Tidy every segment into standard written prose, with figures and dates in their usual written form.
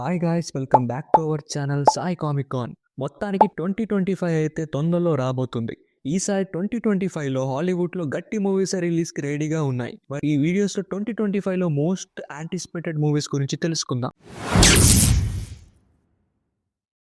Hi guys, welcome back to our channel Sai Comic Con. మొత్తానికి 2025 అయితే తొందరలో రాబోతుంది. ఈసారి 2025లో హాలీవుడ్లో గట్టి మూవీస్ రిలీజ్కి రెడీగా ఉన్నాయి. మరి ఈ వీడియోస్లో 2025లో మోస్ట్ యాంటిసిపేటెడ్ మూవీస్ గురించి తెలుసుకుందాం.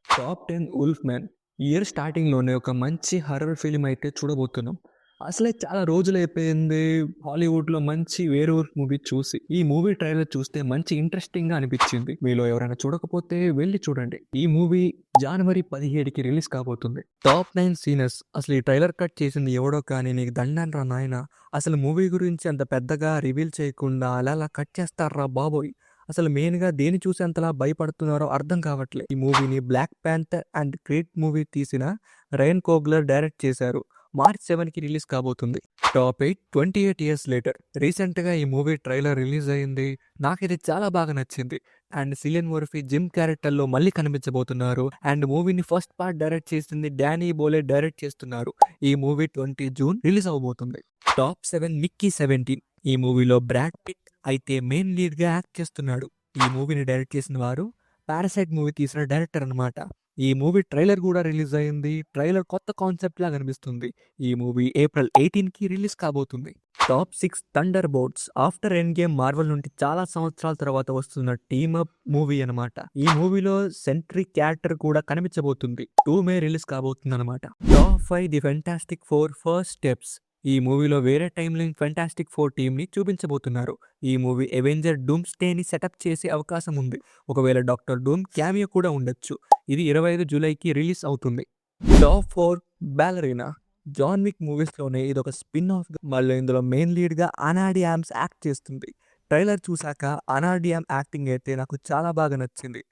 Top 10 wolf man. ఇయర్ స్టార్టింగ్లోనే ఒక మంచి హర్రర్ ఫిలిం అయితే చూడబోతున్నాం. అసలే చాలా రోజులు అయిపోయింది హాలీవుడ్లో మంచి వేరూర్ మూవీ చూసి. ఈ మూవీ ట్రైలర్ చూస్తే మంచి ఇంట్రెస్టింగ్గా అనిపించింది. మీలో ఎవరైనా చూడకపోతే వెళ్ళి చూడండి. ఈ మూవీ జనవరి 17కి రిలీజ్ కాబోతుంది. టాప్ 9 సీనర్స్. అసలు ఈ ట్రైలర్ కట్ చేసింది ఎవడో కానీ నీకు దండాన్ రా నాయన. అసలు మూవీ గురించి అంత పెద్దగా రివీల్ చేయకుండా అలా కట్ చేస్తారా బాబోయ్. అసలు మెయిన్గా దేని చూసి అంతలా భయపడుతున్నారో అర్థం కావట్లేదు. ఈ మూవీని Black Panther and Creed movie తీసిన రయన్ కోగ్లర్ డైరెక్ట్ చేశారు. మార్చ్ 7కి రిలీజ్ కాబోతుంది. Top 8 28 years later. రీసెంట్గా ఈ మూవీ ట్రైలర్ రిలీజ్ అయింది. నాకు ఇది చాలా బాగా నచ్చింది. అండ్ సిలియన్ మర్ఫీ జిమ్ క్యారెక్టర్లో మళ్ళీ కనిపించబోతున్నారు. అండ్ మూవీని ఫస్ట్ పార్ట్ డైరెక్ట్ చేసింది డానీ బోలే డైరెక్ట్ చేస్తున్నారు. ఈ మూవీ 20 జూన్ రిలీజ్ అవబోతుంది. Top 7 Mickey 17. ఈ మూవీలో బ్రాడ్ పిట్ అయితే మెయిన్ లీడ్గా యాక్ట్ చేస్తున్నాడు. ఈ మూవీని డైరెక్ట్ చేసిన వారు పారాసైట్ మూవీ తీసిన డైరెక్టర్ అన్నమాట. ఈ మూవీ ట్రైలర్ కూడా రిలీజ్ అయింది. ట్రైలర్ కొత్త కాన్సెప్ట్ లా కనిపిస్తుంది. ఈ మూవీ ఏప్రిల్ 18కి రిలీజ్ కాబోతుంది. Top 6 thunder bolts. After end game Marvel నుండి చాలా సంవత్సరాల తర్వాత వస్తున్న టీమ్ అప్ మూవీ అనమాట. ఈ మూవీలో సెంట్రీ క్యారెక్టర్ కూడా కనిపించబోతుంది. 2 మే రిలీజ్ కాబోతుంది అనమాట. Top 5 the fantastic four first steps. ఈ మూవీలో వేరే టైమ్ లైన్ ఫెంటాస్టిక్ ఫోర్ టీమ్ని చూపించబోతున్నారు. ఈ మూవీ అవెంజర్ డూమ్స్డేని సెటప్ చేసే అవకాశం ఉంది. ఒకవేళ డాక్టర్ డూమ్ క్యామియో కూడా ఉండొచ్చు. ఇది 25 జూలైకి రిలీజ్ అవుతుంది. టాప్ 4 బాలరీనా. జాన్ విక్ మూవీస్లోనే ఇది ఒక స్పిన్ ఆఫ్. మళ్ళీ ఇందులో మెయిన్ లీడ్గా అనా డియామ్స్ యాక్ట్ చేస్తుంది. ట్రైలర్ చూసాక అనా డియామ్ యాక్టింగ్ అయితే నాకు చాలా బాగా నచ్చింది.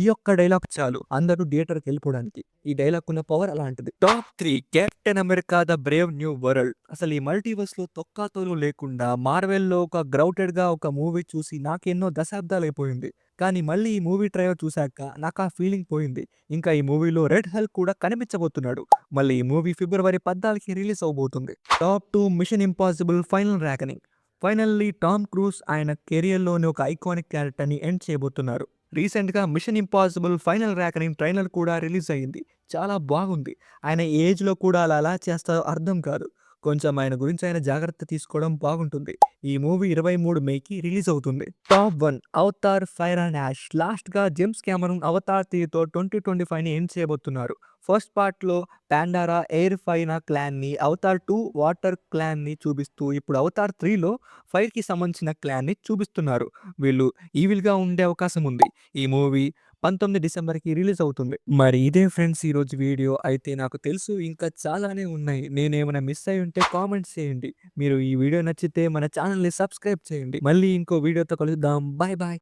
ఈ ఒక్క డైలాగ్ చాలు అందరూ థియేటర్కి వెళ్ళిపోవడానికి. ఈ డైలాగ్ ఉన్న పవర్ అలాంటిది. Top 3 captain America the Brave new world. అసలు ఈ మల్టీవర్స్ లో తొక్కాతోలు లేకుండా మార్వెల్ లో ఒక గ్రౌటెడ్ గా ఒక మూవీ చూసి నాకెన్నో దశాబ్దాలు అయిపోయింది. కానీ మళ్ళీ ఈ మూవీ ట్రైలర్ చూసాక నాకు ఆ ఫీలింగ్ పోయింది. ఇంకా ఈ మూవీలో రెడ్ హల్క్ కూడా కనిపించబోతున్నాడు. మళ్ళీ ఈ మూవీ ఫిబ్రవరి 14కి రిలీజ్ అవబోతుంది. Top 2 Mission Impossible Final Reckoning. Finally Tom Cruise ఆయన కెరియర్లోని ఒక ఐకానిక్ క్యారెక్టర్ని ఎండ్ చేయబోతున్నారు. రీసెంట్గా Mission Impossible Final Reckoning trailer కూడా రిలీజ్ అయ్యింది. చాలా బాగుంది. ఆయన ఏజ్లో కూడా అలా చేస్తారో అర్థం కాదు. కొంచెం ఆయన గురించి ఆయన జాగ్రత్త తీసుకోవడం బాగుంటుంది. ఈ మూవీ 23 మేకి రిలీజ్ అవుతుంది. Top 1 Avatar fire and ash. లాస్ట్గా జేమ్స్ కెమెరూన్ అవతార్ 3తో 2025ని ఎండ్ చేయబోతున్నారు. ఫస్ట్ పార్ట్లో పాండారా ఎయిర్ ఫైనా క్లాన్ని, అవతార్ 2 వాటర్ క్లాన్ని చూపిస్తూ ఇప్పుడు అవతార్ 3లో ఫైర్కి సంబంధించిన క్లాన్ని చూపిస్తున్నారు. వీళ్ళు ఈవిల్గా ఉండే అవకాశం ఉంది. ఈ మూవీ 19 డిసెంబర్కి రిలీజ్ అవుతుంది. మరి ఇదే ఫ్రెండ్స్ ఈరోజు వీడియో. అయితే నాకు తెలుసు ఇంకా చాలానే ఉన్నాయి. నేనేమైనా మిస్ అయి ఉంటే కామెంట్స్ చేయండి. మీరు ఈ వీడియో నచ్చితే మన ఛానల్ని సబ్స్క్రైబ్ చేయండి. మళ్ళీ ఇంకో వీడియోతో కలుద్దాం. Bye bye.